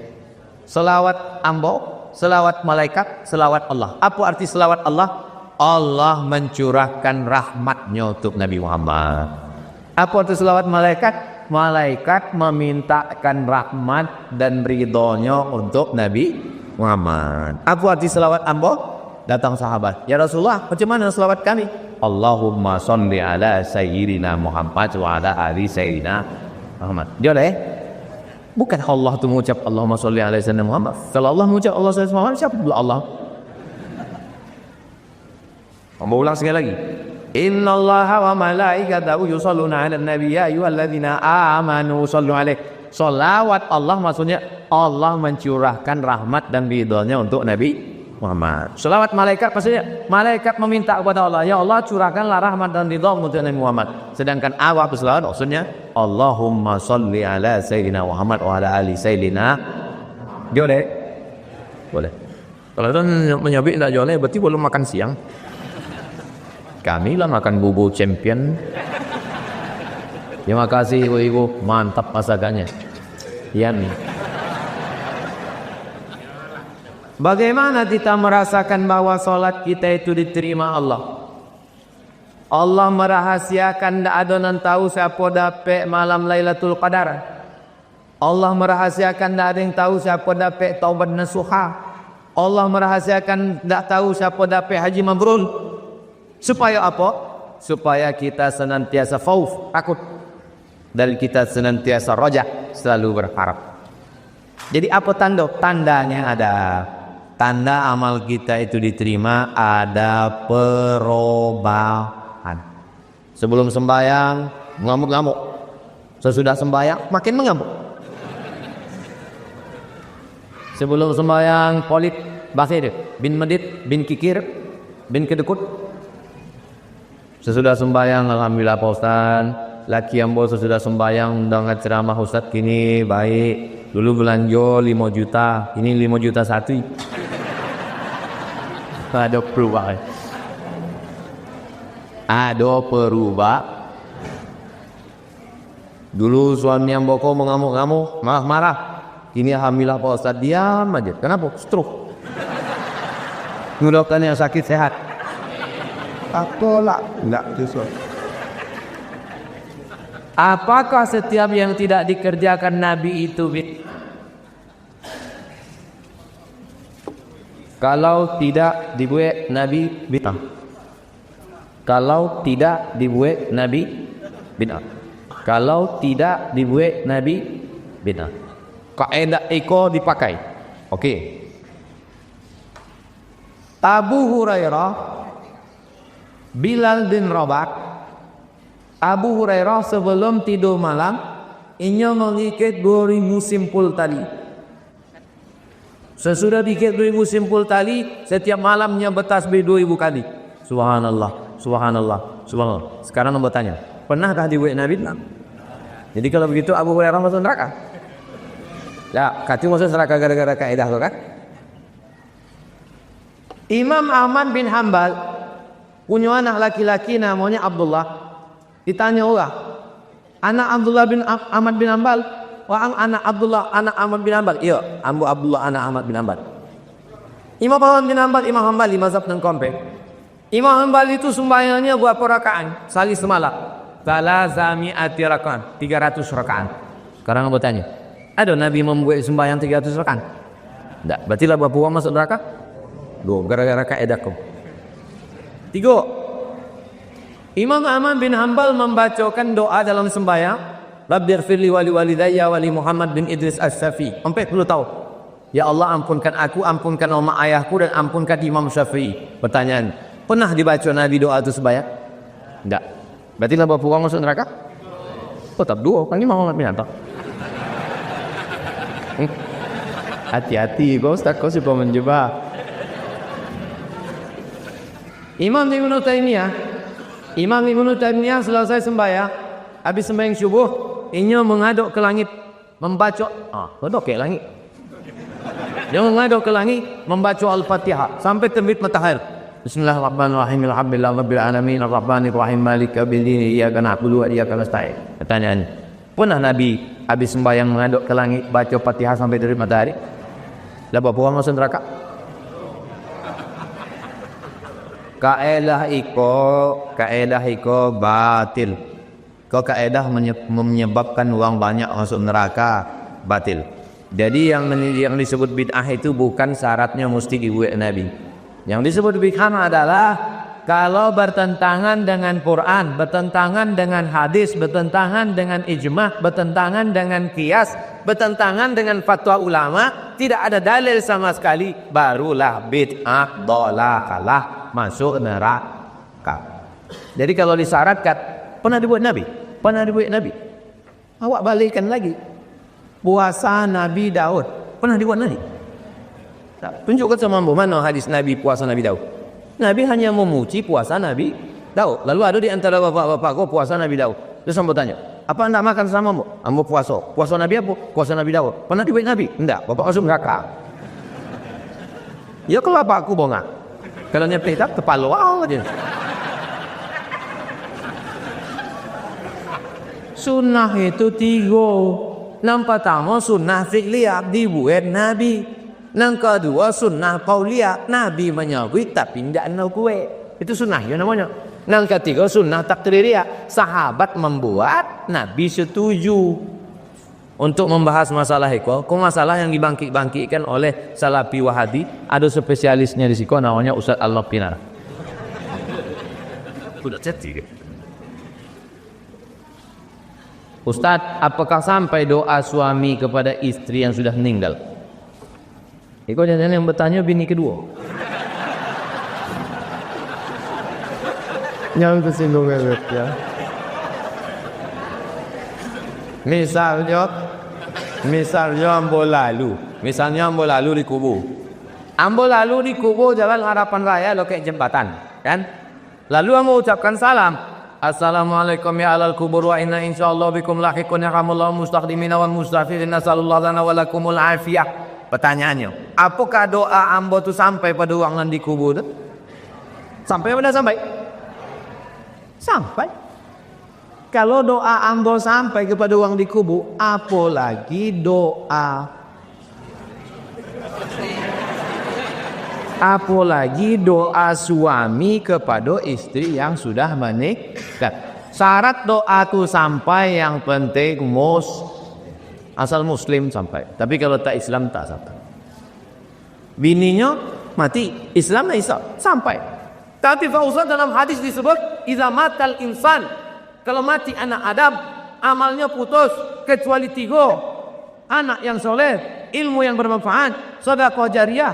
Selawat ambo, selawat malaikat, selawat Allah. Apa arti selawat Allah? Allah mencurahkan rahmatnya untuk Nabi Muhammad. Apa arti selawat malaikat? Malaikat memintakan rahmat dan ridhonya untuk Nabi Muhammad. Apa arti selawat ambo? Datang sahabat, ya Rasulullah, macam mana selawat kami? Allahumma sholli ala sayyidina Muhammad wa ala ali sayyidina Muhammad. Dia dah bukan Allah tu mengucap Allahumma sholli ala sayyidina Muhammad. Kalau Allah mengucap Allah sayyidina Muhammad, siapa pula Allah? Mau ulang sekali lagi. Innallaha wa malaikatahu yusholluna 'alan nabi ya ayyuhalladzina amanu shollu 'alaihi. Selawat Allah maksudnya Allah mencurahkan rahmat dan ridhonya untuk Nabi Muhammad. Selawat malaikat maksudnya malaikat meminta kepada Allah, ya Allah curahkanlah rahmat dan ridha untuk Nabi Muhammad. Sedangkan awak berselawat maksudnya Allahumma sholli ala sayyidina Muhammad wa ala ali sayyidina. Boleh? Boleh. Kalau itu menyabik tak boleh, berarti belum makan siang. Kami lah makan bubur champion. Terima kasih ibu-ibu, mantap masakannya. Yan. Bagaimana kita merasakan bahwa solat kita itu diterima Allah? Allah merahasiakan tak ada yang tahu siapa dapat malam Lailatul Qadar. Allah merahasiakan tak ada yang tahu siapa dapat taubat nasuha. Allah merahasiakan tak tahu siapa dapat haji mabrur. Supaya apa? Supaya kita senantiasa khauf, takut, dan kita senantiasa raja, selalu berharap. Jadi apa tanda? Tandanya ada. Tanda amal kita itu diterima, ada perubahan. Sebelum sembahyang ngamuk-ngamuk, sesudah sembahyang makin mengamuk. Sebelum sembahyang pelit, bahasa dia bin medit, bin kikir, bin kedekut. Sesudah sembahyang, alhamdulillah Pak Ustaz, laki yang bos sesudah sembahyang dengan ceramah Ustaz kini baik. Dulu belanja 5 juta, ini 5 juta satu. Ada perubahan. Ada perubahan. Dulu suami yang boko mengamuk-ngamuk, marah-marah. Kini alhamdulillah Pak Ustaz diam aja. Kenapa? Stroke. Mudah-mudahan yang sakit sehat. Apalah, enggak susah. Apakah setiap yang tidak dikerjakan Nabi itu kalau tidak dibuat Nabi bid'ah? Kalau tidak dibuat Nabi bid'ah. Kalau tidak dibuat Nabi bid'ah. Kaidah iko dipakai. Okey. Abu Hurairah, Bilal bin Rabah. Abu Hurairah sebelum tidur malam ia mengikat 2000 simpul tali. Sesudah diikat 2000 simpul tali, setiap malamnya bertasbih 2000 kali. Subhanallah, subhanallah, subhanallah. Sekarang nombor tanya, pernahkah dibuat Nabi? Jadi kalau begitu Abu Hurairah masuk neraka? Ya, kata masuk neraka gara-gara kaidah tu kan? Imam Ahmad bin Hanbal punya anak laki-laki namanya Abdullah. Ditanya orang, anak Abdullah bin Ahmad bin Hanbal, wah anak Abdullah anak Ahmad bin Hanbal. Iya, ambu Abdullah anak Ahmad bin Hanbal. Imam Ahmad bin Hanbal, Imam Hanbali mazhab dan kompe. Imam Hanbali itu sembahyangnya berapa rakaat? Sehari semalam. Salazami'ati rakaat, 300 rakaat. Sekarang aku bertanya, ada Nabi membuat sembahyang 300 rakaat? Tidak. Berarti lah berapa orang masuk neraka? 2, gara-gara kaidah kau. 3. Imam Ahmad bin Hanbal membacakan doa dalam sembahyang, Rabbighfirli wa li walidayya wa li Muhammad bin Idris As-Safi. 40 tahun. Ya Allah, ampunkan aku, ampunkan umat ayahku dan ampunkan Imam Syafi'i. Pertanyaan, pernah dibaca Nabi doa itu sembahyang? Tidak. Berarti lah berapa orang masuk neraka? Tetap 2, kan Imam Ahmad bin Hanbal. Hati-hati kau Ustaz, kau suka menjebak. Imam Ibnu Taimiyah selesai sembahyang, habis sembahyang subuh, ia menghadap ke langit, membaca, menghadap ke langit. Dia menghadap ke langit, membaca Al-Fatihah sampai terbit matahari. Bismillahirrahmanirrahim. Alhamdulillahirabbil alamin arrahmanir rahim maliki yaumiddin iyyaka na'budu wa iyyaka nasta'in. Pertanyaan, pernah Nabi habis sembahyang menghadap ke langit baca Fatihah sampai terbit matahari? Lah berapa orang masuk neraka? Kaedah iko batil. Kau kaedah menyebabkan orang banyak masuk neraka, batil. Jadi yang disebut bid'ah itu bukan syaratnya mesti dibuat Nabi. Yang disebut bid'ah adalah kalau bertentangan dengan Quran, bertentangan dengan hadis, bertentangan dengan ijma', bertentangan dengan qiyas, bertentangan dengan fatwa ulama, tidak ada dalil sama sekali, barulah bid'ah dhalalalah, masuk neraka. Jadi kalau disyaratkan, pernah dibuat Nabi? Pernah dibuat Nabi? Awak balikkan lagi. Puasa Nabi Daud, pernah dibuat Nabi? Tunjukkan sama mana hadis Nabi puasa Nabi Daud. Nabi hanya memuji puasa Nabi Daud. Lalu ada di antara bapak-bapak kau puasa Nabi Daud. Terus sampai tanya, apa anda makan sama mu? Ambo puasa. Puasa Nabi apa? Puasa Nabi Daud. Pernah dibuat Nabi? Enggak. Bapak masuk neraka. Ya kalau bapak aku bongak. Kalau nyepeh tak kepala wow aja. Sunnah itu 3. Yang pertama sunnah fi'liyah dibuat Nabi. Yang kedua sunnah qauliyah, Nabi menyebut tapi tidak nak buat. Itu sunnah ya namanya. Yang ketiga sunnah takririyah, sahabat membuat, Nabi setuju. Untuk membahas masalah itu, masalah yang dibangkitkan oleh Salafi Wahabi, ada spesialisnya di situ namanya Ustaz Allah Pinar. Sudah jadi. Ustaz, apakah sampai doa suami kepada istri yang sudah meninggal? Iko jangan yang bertanya bini kedua. Yang tersinggung ya. Misalnya ambo lalu di kubur. Ambo lalu di kubur Jalan Harapan Raya loket jembatan, kan? Lalu ambo ucapkan salam. Assalamualaikum ya alal kubur wa inna insyaallah bikum lahiqun yarhamullahu mustaqdimina wal mustaghfirin nasallallahu lana wa lakumul afiyah. Pertanyaannya, apakah doa ambo tu sampai pada orang yang di kubur tu? Sampai mana sampai? Sampai. Kalau doa ambo sampai kepada orang di kubur, apalagi doa suami kepada istri yang sudah menikah. Syarat doa tu sampai, yang penting asal muslim sampai. Tapi kalau tak Islam tak sampai. Bininya mati, Islam tak sampai. Tapi Fauzan dalam hadis disebut iza matal insan, kalau mati anak Adam amalnya putus kecuali 3: anak yang soleh, ilmu yang bermanfaat, sedekah jariyah.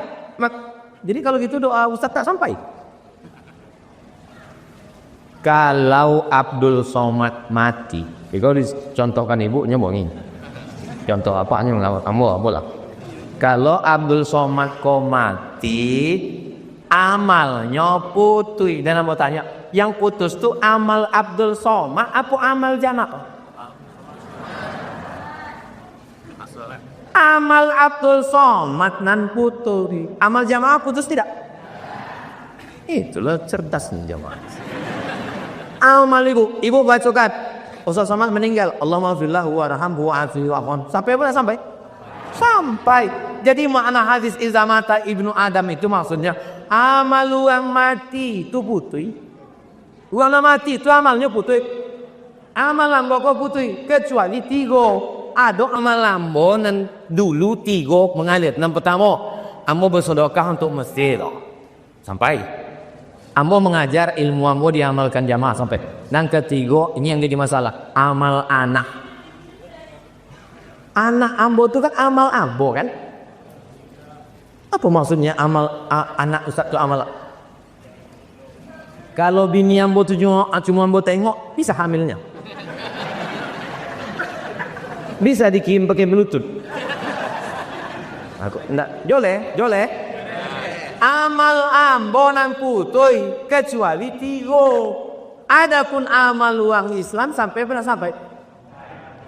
Jadi kalau gitu doa Ustaz tak sampai. Kalau Abdul Somad mati, kalau dicontohkan ibunya bohongin. Contoh apanya kamu boleh. Kalau Abdul Somad kau mati, amalnya putih. Dan aku tanya, yang putus tu amal Abdul Somad apa amal jamaah? Amal Abdul Somad nan putus. Amal jamaah putus tidak? Itulah cerdasnya jamaah. Amal ibu bacakan Ustaz Somad meninggal, Allahumma firlahu warhamhu wa'afihi wa'afwan. Sampai apa sampai? Sampai. Jadi makna hadis izamata ibnu Adam itu maksudnya amal yang mati itu putih. Orang mati itu amalnya putih. Amal lambo kok putih kecuali 3. Ada amal lambo dan dulu 3 mengalir. Yang pertama, ambo bersedekah untuk masjid. Sampai. Ambo mengajar ilmu ambo diamalkan jamaah sampai. Yang ketiga, ini yang jadi masalah, amal anak. Anak ambo itu kan amal ambo kan? Apa maksudnya amal anak Ustaz itu amal? Kalau bini ambo itu cuma ambo tengok, bisa hamilnya. Bisa dikirim pakai bluetooth. Aku enggak, jole. Amal ambo nan putih kecuali 3. Adapun amal uang Islam sampai pernah sampai?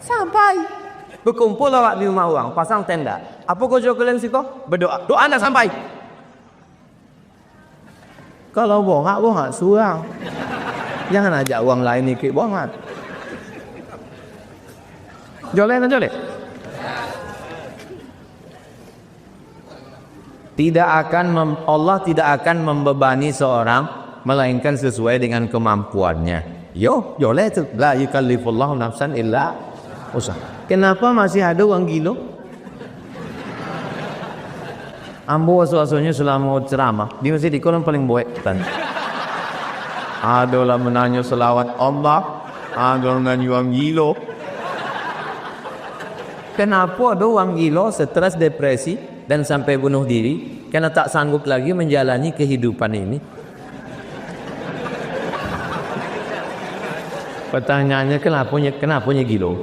Sampai. Berkumpul awak di rumah orang, pasang tenda. Apa kau jawab kalian sih kok? Berdoa. Doa anda sampai. Kalau bongak surang. Jangan ajak orang lain ikut bongak. Jole. Allah tidak akan membebani seorang melainkan sesuai dengan kemampuannya. Jole itu la yukallifullahu nafsan illa usaha. Kenapa masih ada orang gila? Ambo asuh-asuhnya selama ceramah di masjid di kolam paling boek kan. Adalah menanya selawat Allah, ada menanya orang gila. Kenapa ada orang gila stres, depresi dan sampai bunuh diri karena tak sanggup lagi menjalani kehidupan ini? Pertanyaannya kenapa gila?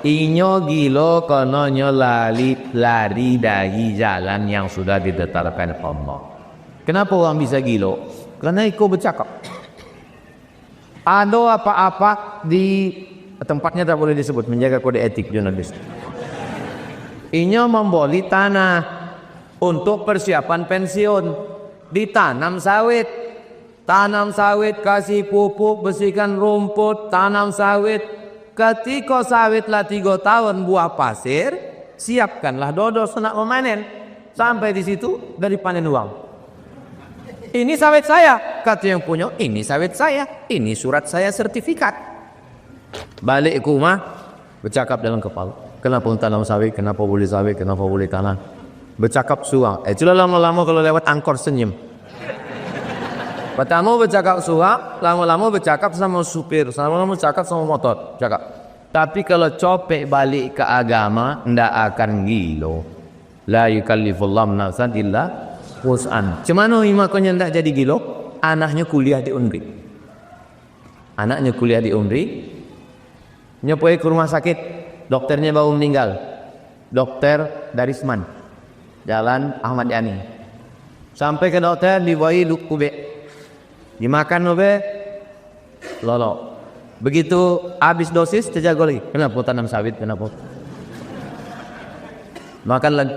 Inyo gila karena nyo lari dari jalan yang sudah ditetapkan Allah. Kenapa orang bisa gila? Karena ikut bercakap. Ada apa-apa di tempatnya tak boleh disebut, menjaga kode etik jurnalis. Inyo membeli tanah untuk persiapan pensiun, ditanam sawit. Tanam sawit, kasih pupuk, bersihkan rumput, tanam sawit. Ketika sawitlah 3 tahun buah pasir, siapkanlah dodo nak memanen. Sampai di situ dari panen uang. Ini sawit saya, kata yang punya, ini sawit saya, ini surat saya sertifikat. Balik ke rumah, bercakap dalam kepala. Kenapa tanam sawit, kenapa boleh sawit, kenapa boleh tanam. Bercakap suang. Itulah lama-lama kalau lewat angkor senyum. Pertama bercakap suara, lama-lama bercakap sama supir, lama-lama bercakap sama motor, cakap. Tapi kalau copek balik ke agama, ndak akan gilo. La yukallifullahu nafsan illa wus'an. Cemana imakonya ndak jadi gilo? Anaknya kuliah di Unri. Nyopoi ke rumah sakit, dokternya baru meninggal. Dokter Darisman. Jalan Ahmad Yani. Sampai ke dokter dibawa ube. Dimakan ube, lolo. Begitu habis dosis terjaga lagi. Kenapa tanam sawit? Kenapa? Makan lagi.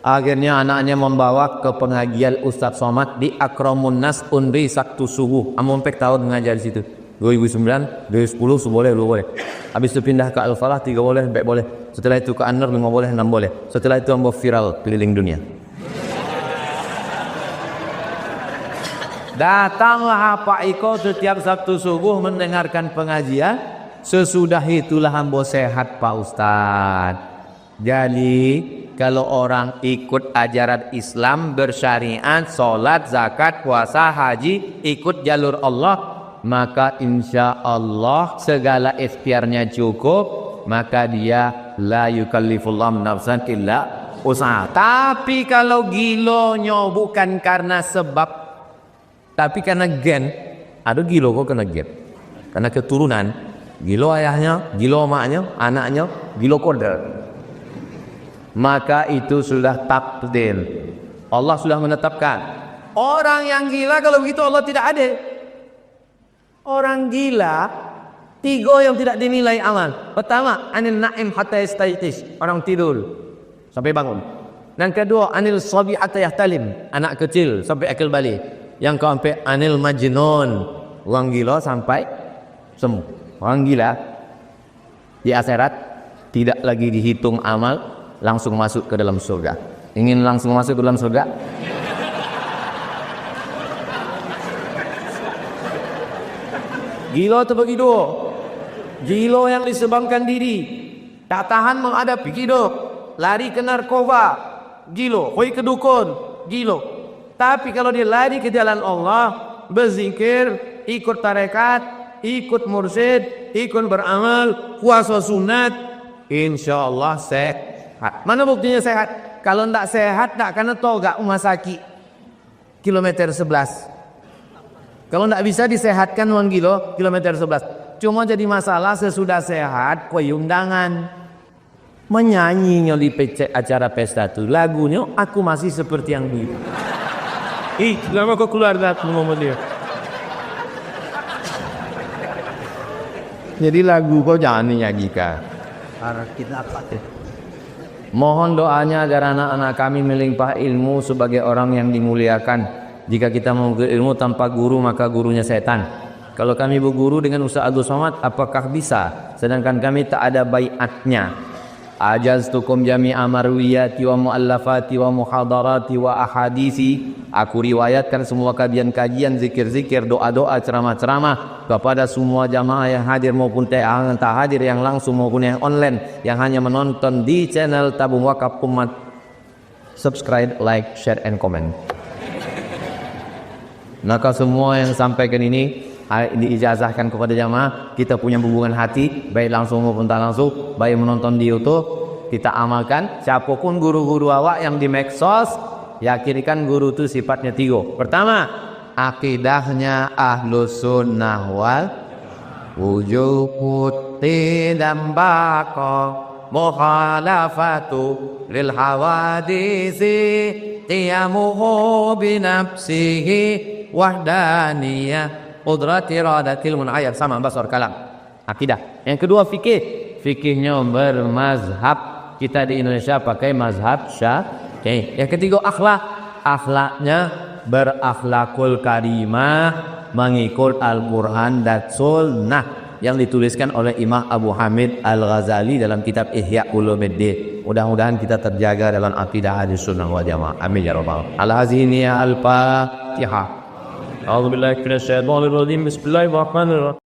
Akhirnya anaknya membawa ke pengajian Ustadz Somad di Akramun Nas Unri Sabtu Subuh. Amumpek tahun mengajar di situ. 2009, 2010 boleh, lu boleh. Habis itu pindah ke Al-Falah 3 boleh, baik boleh. Setelah itu ke An-Nur 5 boleh, 6 boleh. Setelah itu ambo viral keliling dunia. Datanglah Pak Iko setiap Sabtu subuh mendengarkan pengajian. Sesudah itulah ambo sehat Pak Ustadz. Jadi kalau orang ikut ajaran Islam bersyariat, sholat, zakat, puasa, haji, ikut jalur Allah, maka insya Allah segala ikhtiarnya cukup, maka dia la yukallifullahu nafsan illa usaha. Tapi kalau gilonya bukan karena sebab, tapi karena gen, ada gilo kok kena gen, karena keturunan, gilo ayahnya, gilo emaknya, anaknya, gilo kode, maka itu sudah takdir. Allah sudah menetapkan. Orang yang gila kalau begitu Allah tidak ada. Orang gila 3 yang tidak dinilai amal. Pertama, anil na'im hatta yastayqiz, orang tidur sampai bangun. Yang kedua, anil sabi hatta yahtalim, anak kecil sampai akil balik. Yang keempat, anil majnun, orang gila sampai sembuh. Orang gila di akhirat tidak lagi dihitung amal, langsung masuk ke dalam surga. Ingin langsung masuk ke dalam surga? Gila itu begitu. Gila yang disebabkan diri, tak tahan menghadapi hidup, lari ke narkoba, gila. Hoi ke dukun, gila. Tapi kalau dia lari ke jalan Allah, berzikir, ikut tarekat, ikut mursyid, ikut beramal, puasa sunat, insya Allah sehat. Mana buktinya sehat? Kalau tidak sehat, tak karena togak rumah sakit kilometer 11. Kalau tidak bisa disehatkan 1 kilo, kilometer 11. Cuma jadi masalah sesudah sehat, kue undangan. Menyanyinya di acara pesta itu, lagunya aku masih seperti yang dulu. Ih, lama kok keluar dah ngomong dia. Jadi lagu kau jangan dinyanyikan. Karena kita apa? Mohon doanya agar anak-anak kami melimpah ilmu sebagai orang yang dimuliakan. Jika kita mau ilmu tanpa guru, maka gurunya setan. Kalau kami berguru dengan Ustaz Abdul Somad, apakah bisa? Sedangkan kami tak ada baiatnya. Ajaztukum jami'a marwiyati wa mu'allafati wa muhadarati wa ahadisi. Aku riwayatkan semua kajian-kajian, zikir-zikir, doa-doa, ceramah-ceramah kepada semua jamaah yang hadir maupun yang tak hadir, yang langsung maupun yang online, yang hanya menonton di channel Tabung Wakaf Umat. Subscribe, like, share, and comment. Maka semua yang sampaikan ini diijazahkan kepada jamaah. Kita punya hubungan hati, baik langsung maupun tak langsung, baik menonton di YouTube, kita amalkan. Siapapun guru-guru awak yang di medsos, yakinikan guru itu sifatnya 3. Pertama, akidahnya ahlus sunnah wal wujud dan baqo mukhalafatu lil hawadisi qiyamuhu binafsihi wahdaniyah qudrati iradatil mun'ayyar, sama basar kalam. Akidah. Yang kedua fikih. Fikihnya bermazhab. Kita di Indonesia pakai mazhab Syafi'i. Yang ketiga akhlak. Akhlaknya berakhlakul karimah, mengikut Al-Quran dan Sunnah yang dituliskan oleh Imam Abu Hamid Al-Ghazali dalam kitab Ihya Ulumuddin. Mudah-mudahan kita terjaga dalam akidah Ahlus Sunnah wal Jamaah. Amin ya rabbal alamin. Al-Hazini Al-Fatihah. أعوذ بالله من الشيطان الرجيم بسم الله الرحمن الرحيم